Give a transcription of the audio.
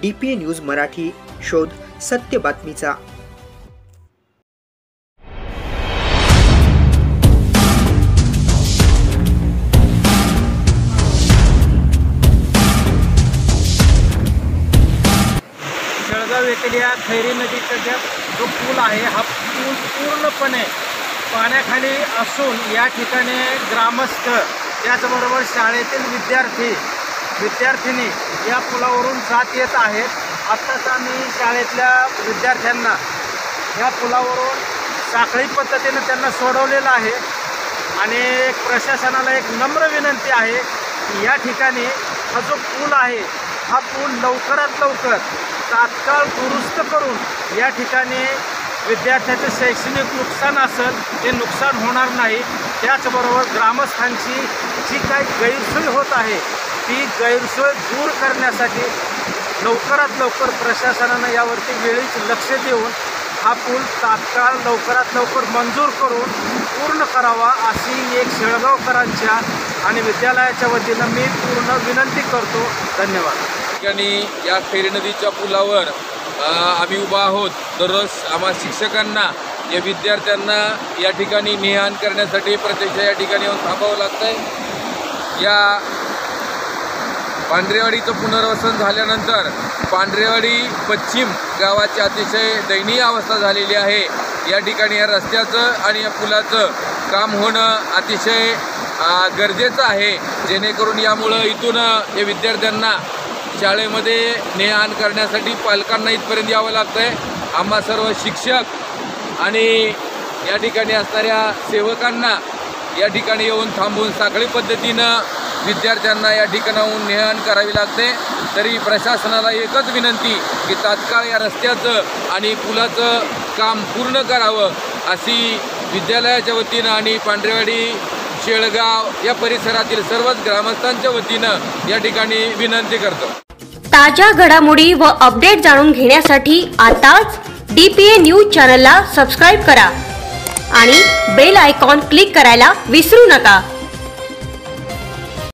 DPA news Marathi, शोध सत्य बातमीचा। जळगाव येथील या खैरी नदीचा जो पूल आहे, हा पूल पूर्णपणे पाण्याखाली असून या ठिकाणी ग्रामस्थ त्याचबरोबर शाळेतील विद्यार्थिनी या पुलावरून जात येत आहेत। आत्ताच आम्ही शाळेतल्या विद्यार्थ्यांना या पुलावरून साखळी पद्धतीने त्यांना सोडवलेलं आहे आणि प्रशासनाला एक नम्र विनंती आहे की या ठिकाणी हा जो पूल आहे, हा पूल लवकरात लवकर तात्काळ दुरुस्त करून या ठिकाणी विद्यार्थ्याचं शैक्षणिक नुकसान असेल ते नुकसान होणार नाही। त्याचबरोबर ग्रामस्थांची जी काही गैरसोय होत आहे ती गैरसोय दूर करण्यासाठी लवकरात लवकर प्रशासनानं यावरती वेळीच लक्ष देऊन हा पूल तात्काळ लवकरात लवकर मंजूर करून पूर्ण करावा अशी एक शेळगावकरांच्या आणि विद्यालयाच्या वतीनं मी पूर्ण विनंती करतो। धन्यवाद। या खैरी नदीच्या पुलावर आम्ही उभा आहोत। दररोज आम्हा शिक्षकांना या विद्यार्थ्यांना या ठिकाणी ने-आण करण्यासाठी प्रत्यक्ष या ठिकाणी येऊन थांबावं लागतंय। या पांढरेवाडीचं पुनर्वसन झाल्यानंतर पांढरेवाडी पश्चिम गावाची अतिशय दयनीय अवस्था झालेली आहे। या ठिकाणी या रस्त्याचं आणि या पुलाचं काम होणं अतिशय गरजेचं आहे, जेणेकरून यामुळं इथून या विद्यार्थ्यांना शाळेमध्ये ने-आण करण्यासाठी पालकांना इथपर्यंत यावं लागतंय। आम्हा सर्व शिक्षक आणि या ठिकाणी असणाऱ्या सेवकांना या ठिकाणी येऊन थांबून साखळी पद्धतीनं विद्यार्थ्यांना या ठिकाणाहून ने-आण करावी लागते। तरी प्रशासनाला एकच विनंती की तात्काळ या रस्त्याचं आणि पुलाचं काम पूर्ण करावं अशी विद्यालयाच्या वतीनं आणि पांढरेवाडी शेळगाव या परिसरातील सर्वच ग्रामस्थांच्या वतीनं या ठिकाणी विनंती करतो। ताज्या घडामोडी व अपडेट जाणून घेण्यासाठी आताच DPA न्यूज चॅनलला सबस्क्राइब करा आणि बेल आयकॉन क्लिक करायला विसरू नका।